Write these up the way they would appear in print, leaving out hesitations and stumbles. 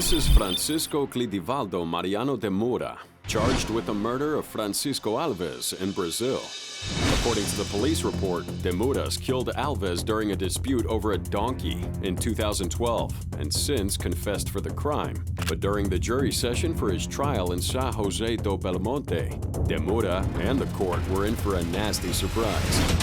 This is Francisco Clidivaldo Mariano de Moura, charged with the murder of Francisco Alves in Brazil. According to the police report, de Moura killed Alves during a dispute over a donkey in 2012 and since confessed for the crime. But during the jury session for his trial in São José do Belmonte, de Moura and the court were in for a nasty surprise.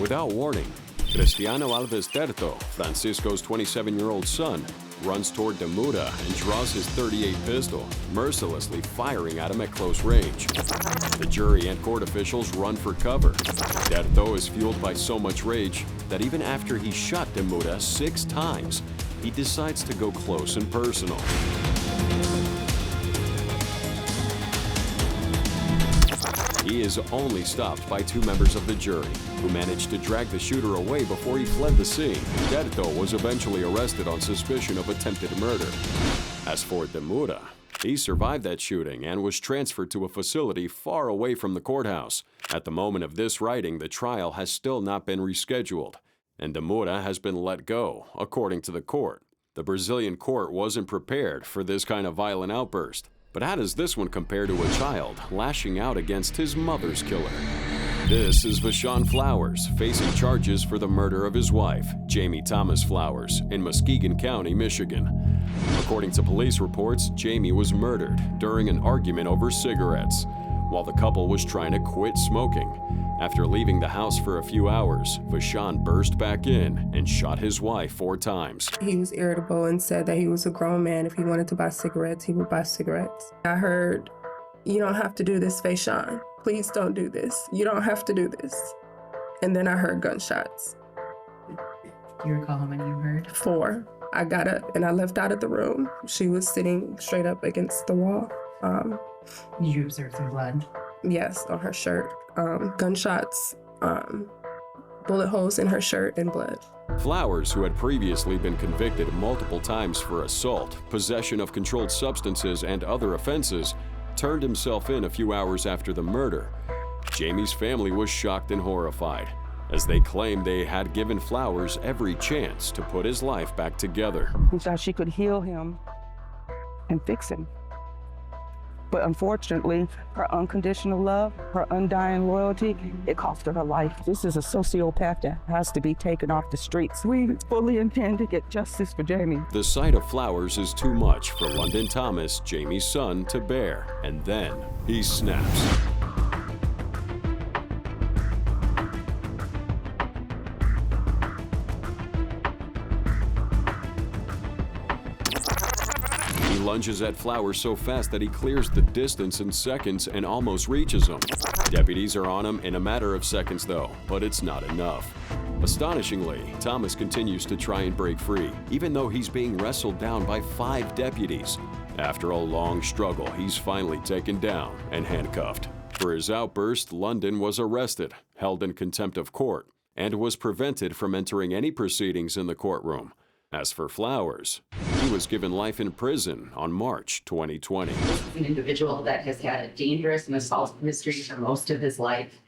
Without warning, Cristiano Alves Terto, Francisco's 27-year-old son, runs toward de Moura and draws his .38 pistol, mercilessly firing at him at close range. The jury and court officials run for cover. Terto is fueled by so much rage that even after he shot de Moura 6 times, he decides to go close and personal. He is only stopped by 2 members of the jury, who managed to drag the shooter away before he fled the scene. Terto was eventually arrested on suspicion of attempted murder. As for de Moura, he survived that shooting and was transferred to a facility far away from the courthouse. At the moment of this writing, the trial has still not been rescheduled, and de Moura has been let go, according to the court. The Brazilian court wasn't prepared for this kind of violent outburst. But how does this one compare to a child lashing out against his mother's killer? This is Vashon Flowers, facing charges for the murder of his wife, Jamie Thomas Flowers, in Muskegon County, Michigan. According to police reports, Jamie was murdered during an argument over cigarettes, while the couple was trying to quit smoking. After leaving the house for a few hours, Vashon burst back in and shot his wife 4 times. He was irritable and said that he was a grown man. If he wanted to buy cigarettes, he would buy cigarettes. I heard, "You don't have to do this, Vashon. Please don't do this. You don't have to do this." And then I heard gunshots. You recall how many you heard? 4. I got up and I left out of the room. She was sitting straight up against the wall. Did you observe some blood? Yes, on her shirt. Gunshots, bullet holes in her shirt and blood. Flowers, who had previously been convicted multiple times for assault, possession of controlled substances, and other offenses, turned himself in a few hours after the murder. Jamie's family was shocked and horrified, as they claimed they had given Flowers every chance to put his life back together. Who thought she could heal him and fix him. But unfortunately, her unconditional love, her undying loyalty, it cost her life. This is a sociopath that has to be taken off the streets. We fully intend to get justice for Jamie. The sight of Flowers is too much for London Thomas, Jamie's son, to bear, and then he snaps. He lunges at Flowers so fast that he clears the distance in seconds and almost reaches him. Deputies are on him in a matter of seconds though, but it's not enough. Astonishingly, Thomas continues to try and break free, even though he's being wrestled down by 5 deputies. After a long struggle, he's finally taken down and handcuffed. For his outburst, London was arrested, held in contempt of court, and was prevented from entering any proceedings in the courtroom. As for Flowers, he was given life in prison on March 2020. This is an individual that has had a dangerous and assault history for most of his life.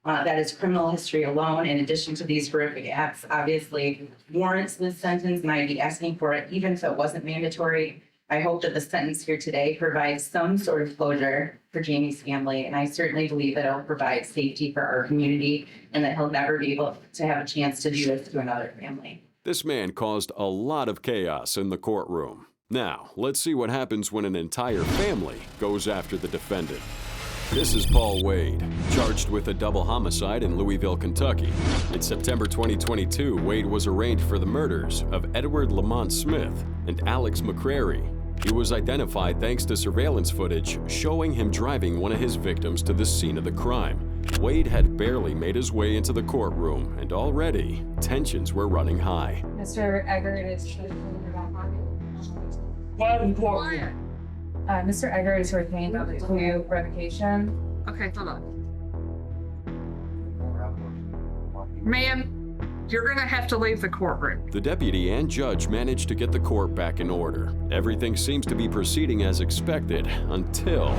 That is criminal history alone, in addition to these horrific acts, obviously warrants this sentence, and I'd be asking for it even if it wasn't mandatory. I hope that the sentence here today provides some sort of closure for Jamie's family, and I certainly believe that it'll provide safety for our community and that he'll never be able to have a chance to do this to another family. This man caused a lot of chaos in the courtroom. Now, let's see what happens when an entire family goes after the defendant. This is Paul Wade, charged with a double homicide in Louisville, Kentucky. In September 2022, Wade was arraigned for the murders of Edward Lamont Smith and Alex McCrary. He was identified thanks to surveillance footage showing him driving one of his victims to the scene of the crime. Wade had barely made his way into the courtroom, and already tensions were running high. Mr. Eggert is Mr. Eggert is retained to revocation. Okay, hold on. Ma'am, you're gonna have to leave the courtroom. The deputy and judge managed to get the court back in order. Everything seems to be proceeding as expected until...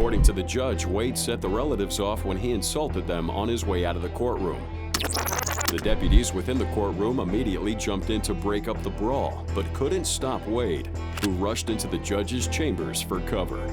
According to the judge, Wade set the relatives off when he insulted them on his way out of the courtroom. The deputies within the courtroom immediately jumped in to break up the brawl, but couldn't stop Wade, who rushed into the judge's chambers for cover.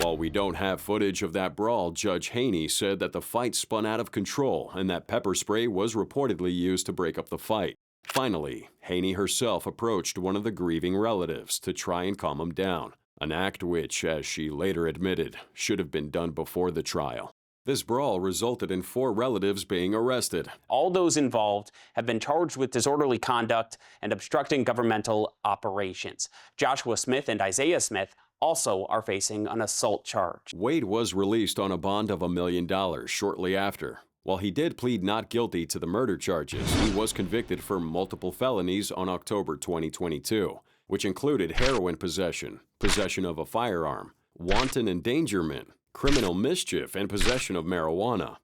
While we don't have footage of that brawl, Judge Haney said that the fight spun out of control and that pepper spray was reportedly used to break up the fight. Finally, Haney herself approached one of the grieving relatives to try and calm him down, an act which, as she later admitted, should have been done before the trial. This brawl resulted in 4 relatives being arrested. All those involved have been charged with disorderly conduct and obstructing governmental operations. Joshua Smith and Isaiah Smith also are facing an assault charge. Wade was released on a bond of $1 million shortly after. While he did plead not guilty to the murder charges, he was convicted for multiple felonies on October 2022, which included heroin possession, possession of a firearm, wanton endangerment, criminal mischief, and possession of marijuana.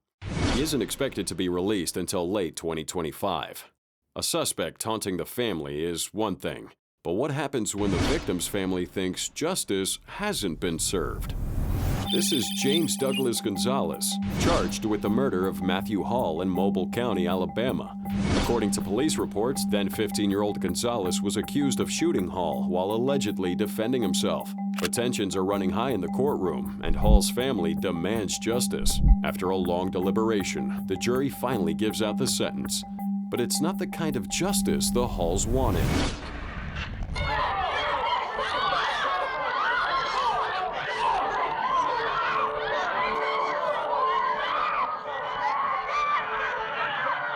He isn't expected to be released until late 2025. A suspect taunting the family is one thing, but what happens when the victim's family thinks justice hasn't been served? This is James Douglas Gonzalez, charged with the murder of Matthew Hall in Mobile County, Alabama. According to police reports, then 15-year-old Gonzalez was accused of shooting Hall while allegedly defending himself. But tensions are running high in the courtroom, and Hall's family demands justice. After a long deliberation, the jury finally gives out the sentence. But it's not the kind of justice the Halls wanted.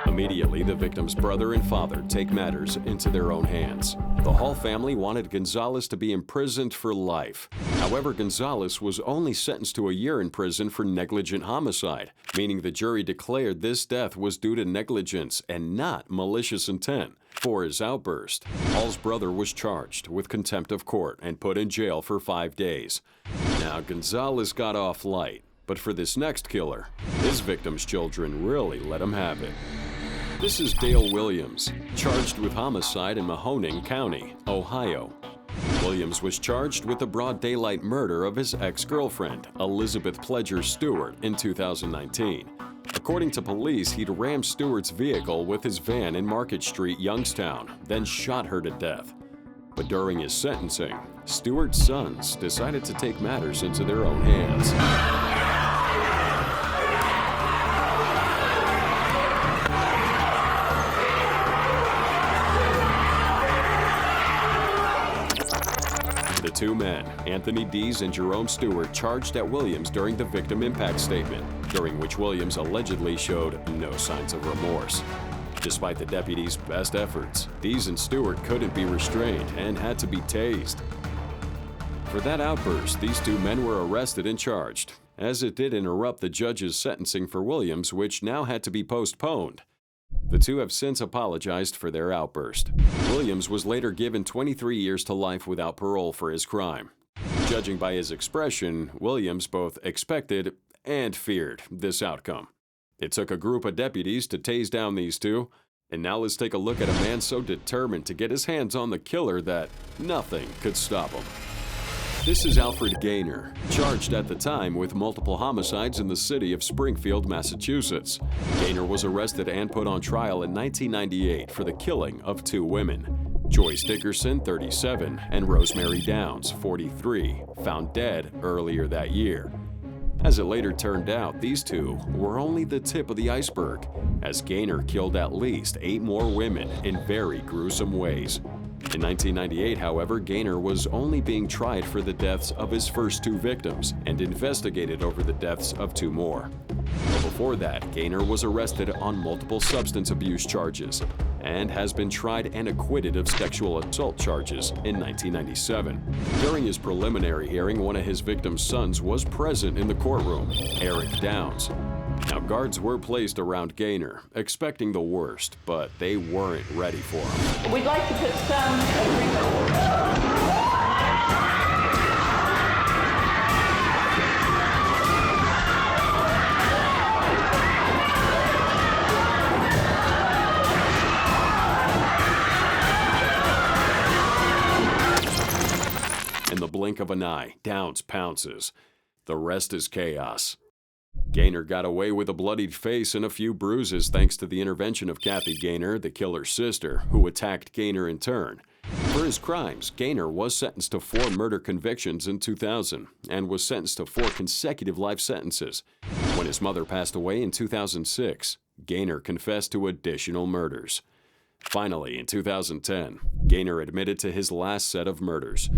Immediately, the victim's brother and father take matters into their own hands. The Hall family wanted Gonzalez to be imprisoned for life. However, Gonzalez was only sentenced to a year in prison for negligent homicide, meaning the jury declared this death was due to negligence and not malicious intent. For his outburst, Hall's brother was charged with contempt of court and put in jail for 5 days. Now, Gonzalez got off light, but for this next killer, his victim's children really let him have it. This is Dale Williams, charged with homicide in Mahoning County, Ohio. Williams was charged with the broad daylight murder of his ex-girlfriend, Elizabeth Pledger Stewart, in 2019. According to police, he'd rammed Stewart's vehicle with his van in Market Street, Youngstown, then shot her to death. But during his sentencing, Stewart's sons decided to take matters into their own hands. The 2 men, Anthony Dees and Jerome Stewart, charged at Williams during the victim impact statement, during which Williams allegedly showed no signs of remorse. Despite the deputies' best efforts, Dees and Stewart couldn't be restrained and had to be tased. For that outburst, these 2 men were arrested and charged, as it did interrupt the judge's sentencing for Williams, which now had to be postponed. The 2 have since apologized for their outburst. Williams was later given 23 years to life without parole for his crime. Judging by his expression, Williams both expected and feared this outcome. It took a group of deputies to tase down these 2, and now let's take a look at a man so determined to get his hands on the killer that nothing could stop him. This is Alfred Gainor, charged at the time with multiple homicides in the city of Springfield, Massachusetts. Gainor was arrested and put on trial in 1998 for the killing of 2 women. Joyce Dickerson, 37, and Rosemary Downs, 43, found dead earlier that year. As it later turned out, these 2 were only the tip of the iceberg, as Gainor killed at least 8 more women in very gruesome ways. In 1998, however, Gainor was only being tried for the deaths of his first 2 victims and investigated over the deaths of 2 more. But before that, Gainor was arrested on multiple substance abuse charges and has been tried and acquitted of sexual assault charges in 1997. During his preliminary hearing, one of his victim's sons was present in the courtroom, Eric Downs. Now, guards were placed around Gainor, expecting the worst, but they weren't ready for him. We'd like to put some blink of an eye, Downs pounces. The rest is chaos. Gainor got away with a bloodied face and a few bruises thanks to the intervention of Kathy Gainor, the killer's sister, who attacked Gainor in turn. For his crimes, Gainor was sentenced to 4 murder convictions in 2000 and was sentenced to 4 consecutive life sentences. When his mother passed away in 2006, Gainor confessed to additional murders. Finally, in 2010, Gainor admitted to his last set of murders,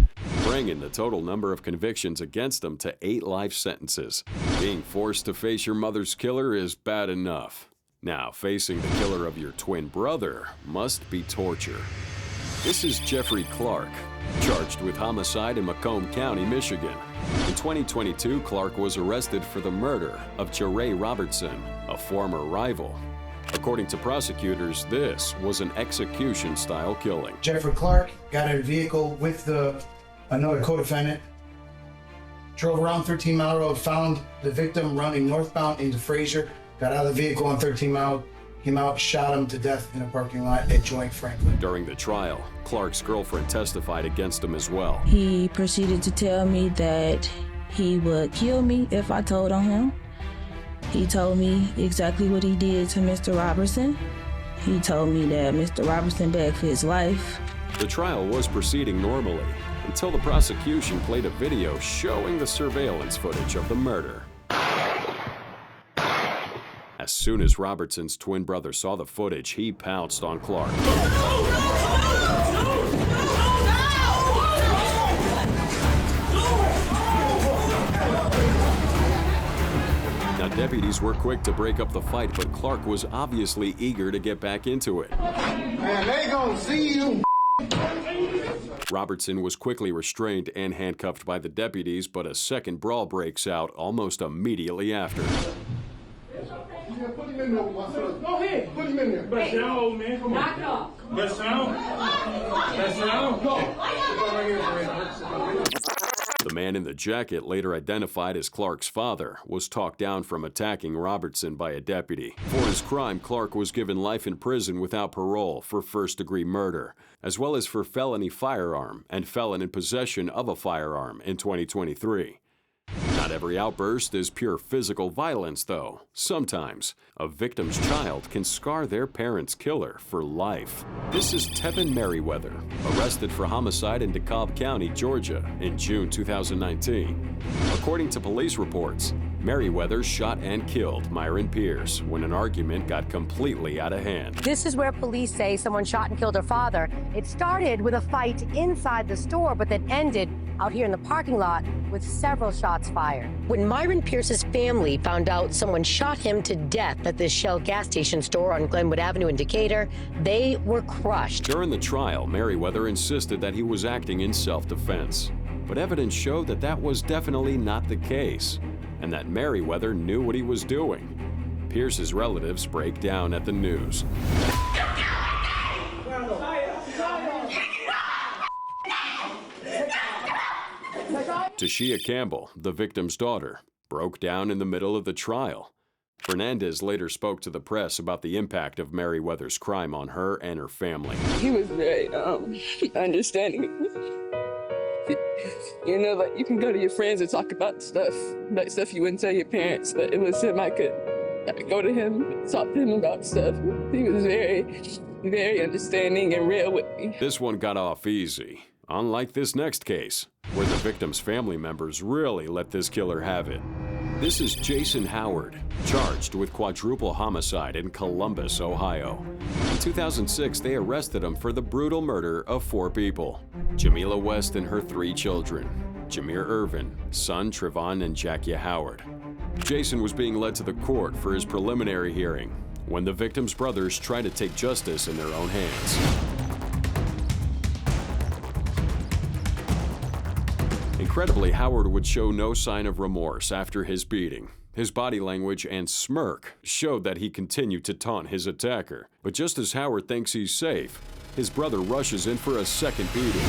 bringing the total number of convictions against him to 8 life sentences. Being forced to face your mother's killer is bad enough. Now, facing the killer of your twin brother must be torture. This is Jeffrey Clark, charged with homicide in Macomb County, Michigan. In 2022, Clark was arrested for the murder of Jerae Robertson, a former rival. According to prosecutors, this was an execution-style killing. Jeffrey Clark got in a vehicle with another co-defendant, drove around 13 Mile Road, found the victim running northbound into Fraser, got out of the vehicle on 13 Mile, came out, shot him to death in a parking lot at Joint Franklin. During the trial, Clark's girlfriend testified against him as well. He proceeded to tell me that he would kill me if I told on him. He told me exactly what he did to Mr. Robertson. He told me that Mr. Robertson begged for his life. The trial was proceeding normally until the prosecution played a video showing the surveillance footage of the murder. As soon as Robertson's twin brother saw the footage, he pounced on Clark. Now, deputies were quick to break up the fight, but Clark was obviously eager to get back into it. Man, they gonna see you. Robertson was quickly restrained and handcuffed by the deputies, but a second brawl breaks out almost immediately after. Put him in there, my son. Go ahead. Put him in there. Best down, old man. Come on. Knock it off. Best down. Best down. Go. The man in the jacket, later identified as Clark's father, was talked down from attacking Robertson by a deputy. For his crime, Clark was given life in prison without parole for first-degree murder, as well as for felony firearm and felon in possession of a firearm in 2023. Not every outburst is pure physical violence, though. Sometimes, a victim's child can scar their parent's killer for life. This is Tevin Merryweather, arrested for homicide in DeKalb County, Georgia, in June 2019. According to police reports, Merryweather shot and killed Myron Pierce when an argument got completely out of hand. This is where police say someone shot and killed her father. It started with a fight inside the store, but then ended out here in the parking lot with several shots fired. When Myron Pierce's family found out someone shot him to death at this Shell gas station store on Glenwood Avenue in Decatur, they were crushed. During the trial, Merryweather insisted that he was acting in self-defense, but evidence showed that that was definitely not the case, and that Merryweather knew what he was doing. Pierce's relatives break down at the news. Tashia Campbell, the victim's daughter, broke down in the middle of the trial. Fernandez later spoke to the press about the impact of Merryweather's crime on her and her family. He was very understanding. You know, like, you can go to your friends and talk about stuff you wouldn't tell your parents, but it was him. I could go to him, talk to him about stuff. He was very, very understanding and real with me. This one got off easy, unlike this next case, where the victim's family members really let this killer have it. This is Jason Howard, charged with quadruple homicide in Columbus, Ohio. In 2006, they arrested him for the brutal murder of 4 people: Jamila West and her 3 children, Jameer Irvin, son Trevon and Jackie Howard. Jason was being led to the court for his preliminary hearing when the victim's brothers tried to take justice in their own hands. Incredibly, Howard would show no sign of remorse after his beating. His body language and smirk showed that he continued to taunt his attacker. But just as Howard thinks he's safe, his brother rushes in for a second beating.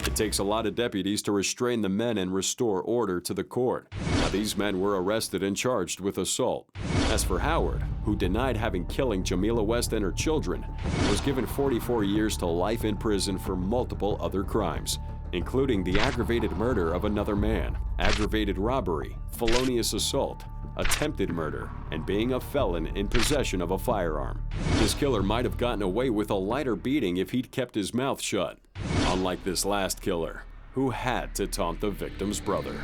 It takes a lot of deputies to restrain the men and restore order to the court. Now, these men were arrested and charged with assault. As for Howard, who denied having killing Jamila West and her children, was given 44 years to life in prison for multiple other crimes, including the aggravated murder of another man, aggravated robbery, felonious assault, attempted murder, and being a felon in possession of a firearm. This killer might have gotten away with a lighter beating if he'd kept his mouth shut, unlike this last killer, who had to taunt the victim's brother.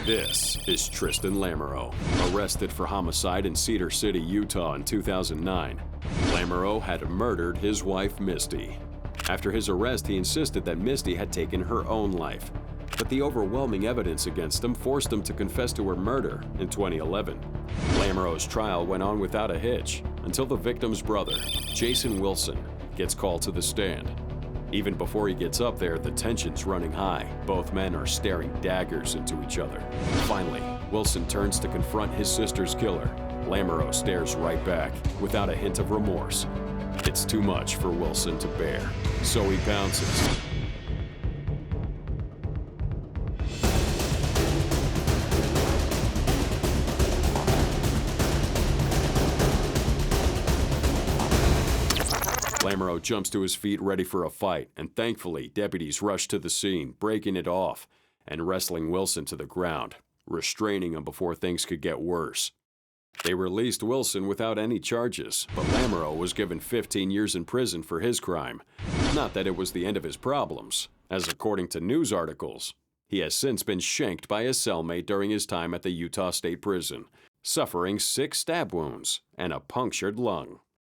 This is Tristan Lamro, arrested for homicide in Cedar City, Utah in 2009. Lamro had murdered his wife, Misty. After his arrest, he insisted that Misty had taken her own life, but the overwhelming evidence against him forced him to confess to her murder in 2011. Lamro's trial went on without a hitch until the victim's brother, Jason Wilson, gets called to the stand. Even before he gets up there, the tension's running high. Both men are staring daggers into each other. Finally, Wilson turns to confront his sister's killer. Lamro stares right back, without a hint of remorse. It's too much for Wilson to bear, so he bounces. Lamro jumps to his feet ready for a fight, and thankfully, deputies rush to the scene, breaking it off and wrestling Wilson to the ground, restraining him before things could get worse. They released Wilson without any charges, but Lamro was given 15 years in prison for his crime. Not that it was the end of his problems, as according to news articles, he has since been shanked by his cellmate during his time at the Utah State Prison, suffering 6 stab wounds and a punctured lung.